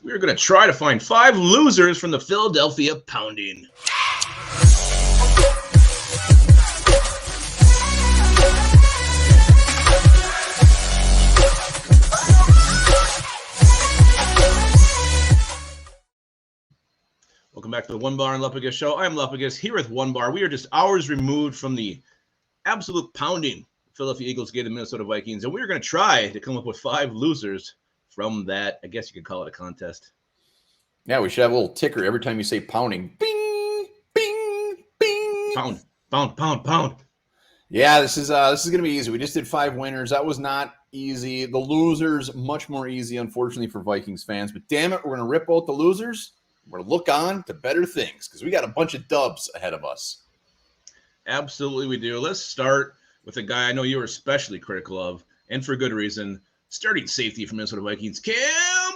We're going to try to find 5 losers from the Philadelphia Pounding. Welcome back to the Onebar and Lupagus show. I'm Lupagus here with Onebar. We are just hours removed from the absolute pounding Philadelphia Eagles gave the Minnesota Vikings, and we're going to try to come up with 5 losers from that. I guess you could call it a contest. Yeah, we should have a little ticker every time you say pounding. Bing, bing, bing. Pound, pound, pound, pound. Yeah, this is going to be easy. We just did 5 winners. That was not easy. The losers, much more easy, unfortunately, for Vikings fans. But damn it, we're going to rip out the losers. We're going to look on to better things because we got a bunch of dubs ahead of us. Absolutely, we do. Let's start with a guy I know you were especially critical of, and for good reason. Starting safety for Minnesota Vikings, Cam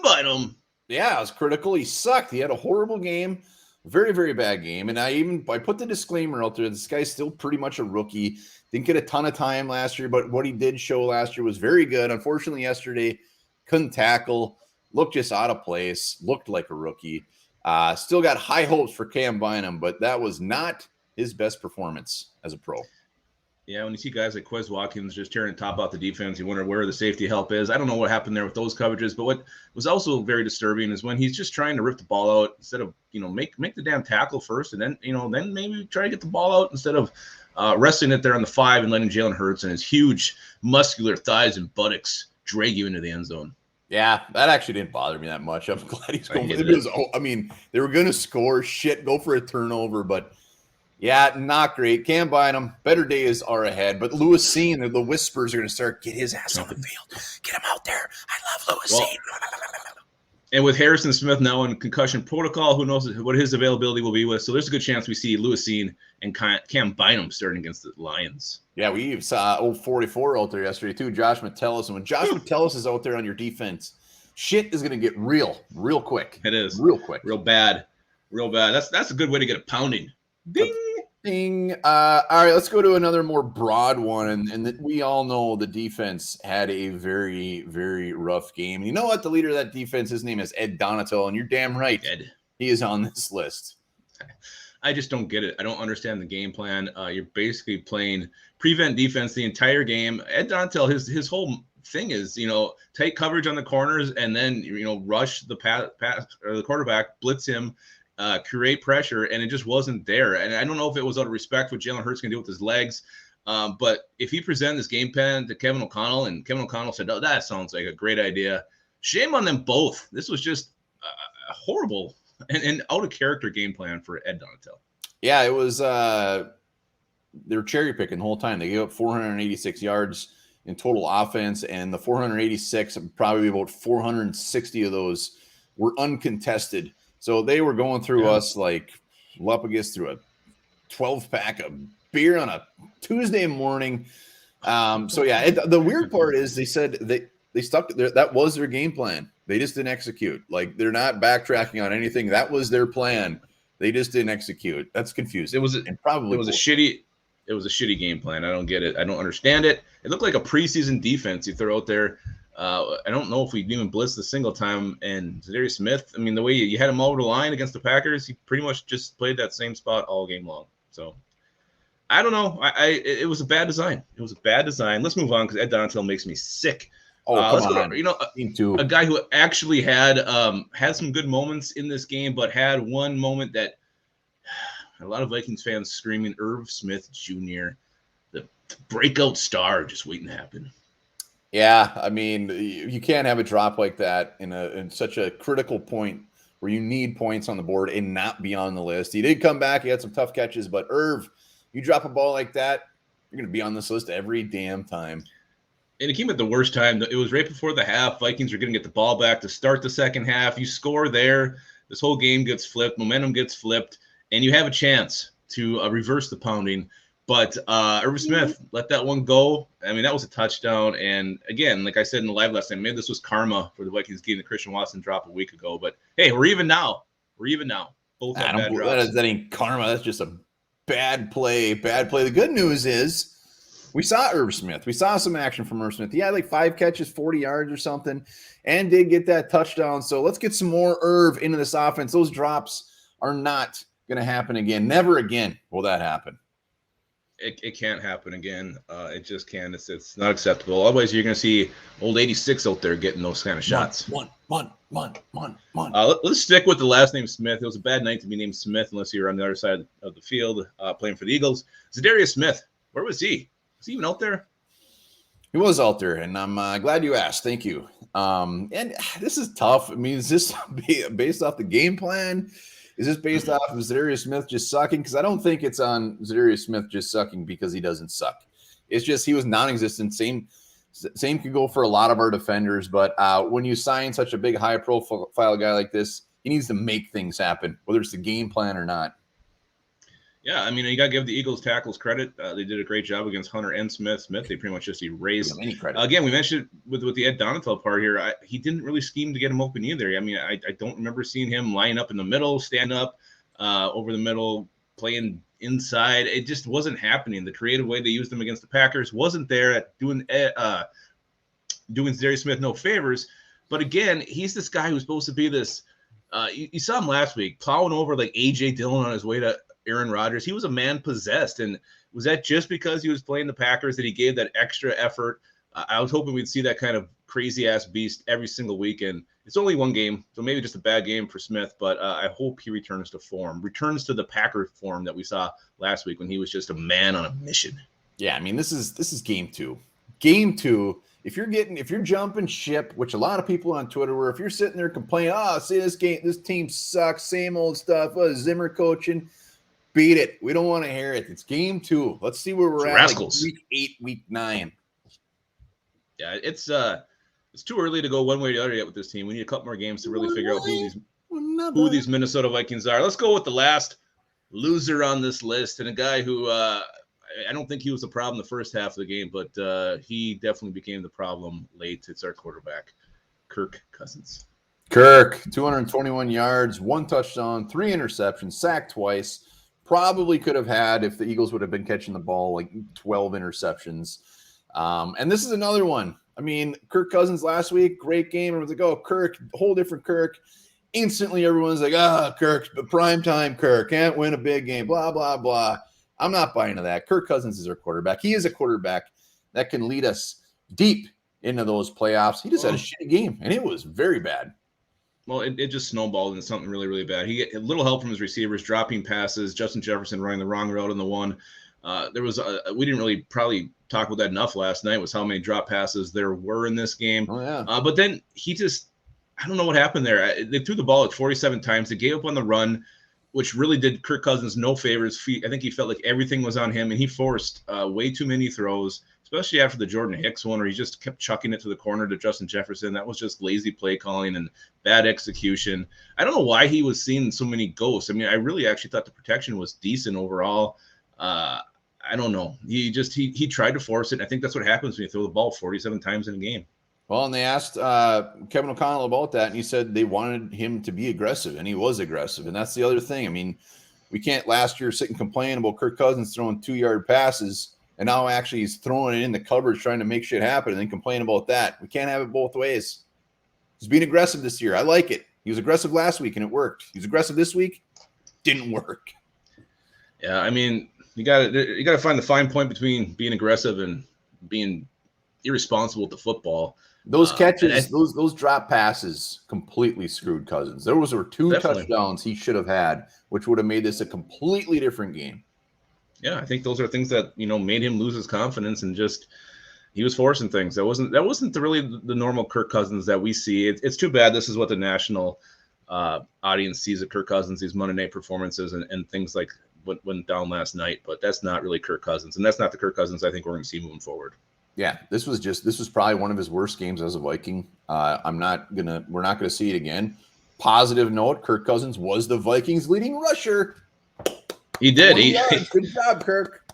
Bynum. Yeah, I was critical. He sucked. He had a horrible game, very, very bad game. And I put the disclaimer out there. This guy's still pretty much a rookie. Didn't get a ton of time last year, but what he did show last year was very good. Unfortunately, yesterday, couldn't tackle, looked just out of place, looked like a rookie. Still got high hopes for Cam Bynum, but that was not his best performance as a pro. Yeah, when you see guys like Quez Watkins just tearing the top out the defense, you wonder where the safety help is. I don't know what happened there with those coverages, but what was also very disturbing is when he's just trying to rip the ball out instead of, make the damn tackle first, and then, then maybe try to get the ball out instead of resting it there on the 5 and letting Jalen Hurts and his huge muscular thighs and buttocks drag you into the end zone. Yeah, that actually didn't bother me that much. I'm glad he's going. They were going to score. Shit, go for a turnover, but yeah, not great. Cam Bynum, better days are ahead. But Lewis Cine, the whispers are going to start. Get his ass on the field. Get him out there. I love Lewis Cine. And with Harrison Smith now in concussion protocol, who knows what his availability will be with. So there's a good chance we see Lewis Cine and Cam Bynum starting against the Lions. Yeah, we saw old 44 out there yesterday too, Josh Metellus. And when Josh Metellus is out there on your defense, shit is going to get real quick. It is. Real quick. Real bad. That's a good way to get a pounding. Ding. Ding. All right, let's go to another more broad one. And we all know the defense had a very, very rough game. You know what? The leader of that defense, his name is Ed Donatel, and you're damn right. Ed. He is on this list. I just don't get it. I don't understand the game plan. You're basically playing prevent defense the entire game. Ed Donatel, his whole thing is, tight coverage on the corners and then, rush the pass or the quarterback, blitz him, create pressure, and it just wasn't there. And I don't know if it was out of respect what Jalen Hurts can do with his legs, but if he presented this game plan to Kevin O'Connell and Kevin O'Connell said, "Oh, that sounds like a great idea," shame on them both. This was just a horrible and out of character game plan for Ed Donatel. Yeah, it was. They were cherry picking the whole time. They gave up 486 yards in total offense, and the 486, probably about 460 of those were uncontested. So they were going through us like Lupagus through a 12-pack of beer on a Tuesday morning. The weird part is they said they stuck there. That was their game plan. They just didn't execute. Like, they're not backtracking on anything. That was their plan. They just didn't execute. That's confusing. It was a shitty game plan. I don't get it. I don't understand it. It looked like a preseason defense you throw out there. I don't know if we even blitzed a single time. And Zadarius Smith, I mean, the way you had him over the line against the Packers, he pretty much just played that same spot all game long. So I don't know. It was a bad design. It was a bad design. Let's move on because Ed Donatel makes me sick. Oh, come on. A guy who actually had some good moments in this game, but had one moment that a lot of Vikings fans screaming, Irv Smith Jr., the breakout star, just waiting to happen. Yeah, I mean, you can't have a drop like that in such a critical point where you need points on the board and not be on the list. He did come back. He had some tough catches, but Irv, you drop a ball like that, you're going to be on this list every damn time. And it came at the worst time. It was right before the half. Vikings were going to get the ball back to start the second half. You score there. This whole game gets flipped. Momentum gets flipped. And you have a chance to reverse the pounding. But Irv Smith let that one go. I mean, that was a touchdown. And, again, like I said in the live last night, maybe this was karma for the Vikings getting the Christian Watson drop a week ago. But, hey, we're even now. Both have bad drops. That ain't karma. That's just a bad play. The good news is We saw Irv Smith. We saw some action from Irv Smith. He had like 5 catches, 40 yards or something, and did get that touchdown. So let's get some more Irv into this offense. Those drops are not going to happen again. Never again will that happen. It can't happen again. It just can't. It's not acceptable. Otherwise, you're going to see old 86 out there getting those kind of shots. Let's stick with the last name Smith. It was a bad night to be named Smith unless you're on the other side of the field playing for the Eagles. Zadarius Smith, where was he? Was he even out there? He was out there, and I'm glad you asked. Thank you. And this is tough. I mean, is this based off the game plan? Is this based off of Zadarius Smith just sucking? Because I don't think it's on Zadarius Smith just sucking because he doesn't suck. It's just he was non-existent. Same could go for a lot of our defenders. But when you sign such a big, high-profile guy like this, he needs to make things happen, whether it's the game plan or not. Yeah, I mean, you got to give the Eagles tackles credit. They did a great job against Hunter and Smith. They pretty much just erased. Any credit. Again, we mentioned with the Ed Donatel part here, he didn't really scheme to get him open either. I mean, I don't remember seeing him line up in the middle, stand up over the middle, playing inside. It just wasn't happening. The creative way they used him against the Packers wasn't there at doing Zadarius Smith no favors. But again, he's this guy who's supposed to be this. You saw him last week plowing over like A.J. Dillon on his way to Aaron Rodgers. He was a man possessed. And was that just because he was playing the Packers that he gave that extra effort? I was hoping we'd see that kind of crazy ass beast every single weekend. It's only one game, so maybe just a bad game for Smith, but I hope he returns to the Packer form that we saw last week when he was just a man on a mission. Yeah, I mean, this is game 2. Game 2. If you're jumping ship, which a lot of people on Twitter were, if you're sitting there complaining, see this team sucks, same old stuff, Zimmer coaching, beat it. We don't want to hear it. It's game 2. Let's see where we're at. Like week 8, week 9. Yeah, it's too early to go one way or the other yet with this team. We need a couple more games to really figure out who these Minnesota Vikings are. Let's go with the last loser on this list, and a guy who I don't think he was a problem the first half of the game, but he definitely became the problem late. It's our quarterback, Kirk Cousins. Kirk, 221 yards, 1 touchdown, 3 interceptions, sacked twice. Probably could have had if the Eagles would have been catching the ball, like 12 interceptions. And this is another one. I mean, Kirk Cousins last week, great game. Everyone's like, oh, Kirk, whole different Kirk. Instantly, everyone's like, Kirk, but primetime Kirk, can't win a big game, blah, blah, blah. I'm not buying into that. Kirk Cousins is our quarterback. He is a quarterback that can lead us deep into those playoffs. He just had a shitty game, and it was very bad. Well, it just snowballed into something really, really bad. He get a little help from his receivers, dropping passes. Justin Jefferson running the wrong route on the one. There was we didn't really probably talk about that enough last night, was how many drop passes there were in this game. Oh, yeah. But then he just, I don't know what happened there. They threw the ball like 47 times. They gave up on the run, which really did Kirk Cousins no favors. I think he felt like everything was on him, and he forced way too many throws, especially after the Jordan Hicks one where he just kept chucking it to the corner to Justin Jefferson. That was just lazy play calling and bad execution. I don't know why he was seeing so many ghosts. I mean, I really actually thought the protection was decent overall. I don't know. He tried to force it. And I think that's what happens when you throw the ball 47 times in a game. Well, and they asked Kevin O'Connell about that, and he said they wanted him to be aggressive, and he was aggressive. And that's the other thing. I mean, we can't last year sit and complain about Kirk Cousins throwing 2-yard passes, and now actually he's throwing it in the coverage trying to make shit happen and then complain about that. We can't have it both ways. He's being aggressive this year. I like it. He was aggressive last week, and it worked. He was aggressive this week. Didn't work. Yeah, I mean, you got to find the fine point between being aggressive and being irresponsible with the football. Those catches, those drop passes completely screwed Cousins. There were 2 touchdowns he should have had, which would have made this a completely different game. Yeah, I think those are things that, made him lose his confidence, and just he was forcing things. That wasn't really the normal Kirk Cousins that we see. It's too bad this is what the national audience sees of Kirk Cousins, these Monday night performances and things like what went down last night. But that's not really Kirk Cousins, and that's not the Kirk Cousins I think we're going to see moving forward. Yeah, this was probably one of his worst games as a Viking. We're not gonna see it again. Positive note: Kirk Cousins was the Vikings' leading rusher. He did. Good job, Kirk.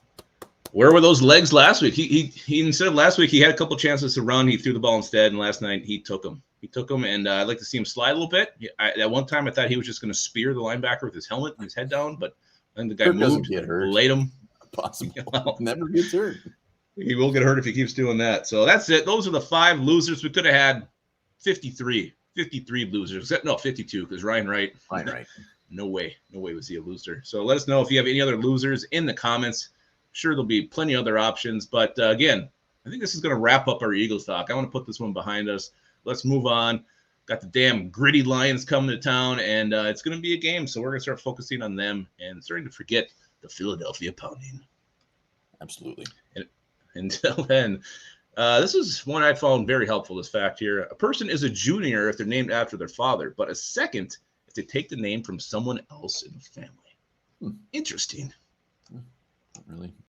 Where were those legs last week? He instead of last week, he had a couple chances to run. He threw the ball instead, and last night he took them. And I'd like to see him slide a little bit. At one time, I thought he was just going to spear the linebacker with his helmet and his head down, but then the guy moved, laid him. Possible. Never gets hurt. He will get hurt if he keeps doing that. So that's it. Those are the 5 losers. We could have had 53 losers. No, 52, because Ryan Wright. Ryan Wright. No way was he a loser. So let us know if you have any other losers in the comments. I'm sure there'll be plenty of other options. But again, I think this is going to wrap up our Eagles talk. I want to put this one behind us. Let's move on. Got the damn gritty Lions coming to town, and it's going to be a game. So we're going to start focusing on them and starting to forget the Philadelphia Pounding. Absolutely. And until then, this is one I found very helpful, this fact here. A person is a junior if they're named after their father, but a second if they take the name from someone else in the family. Interesting. Not really.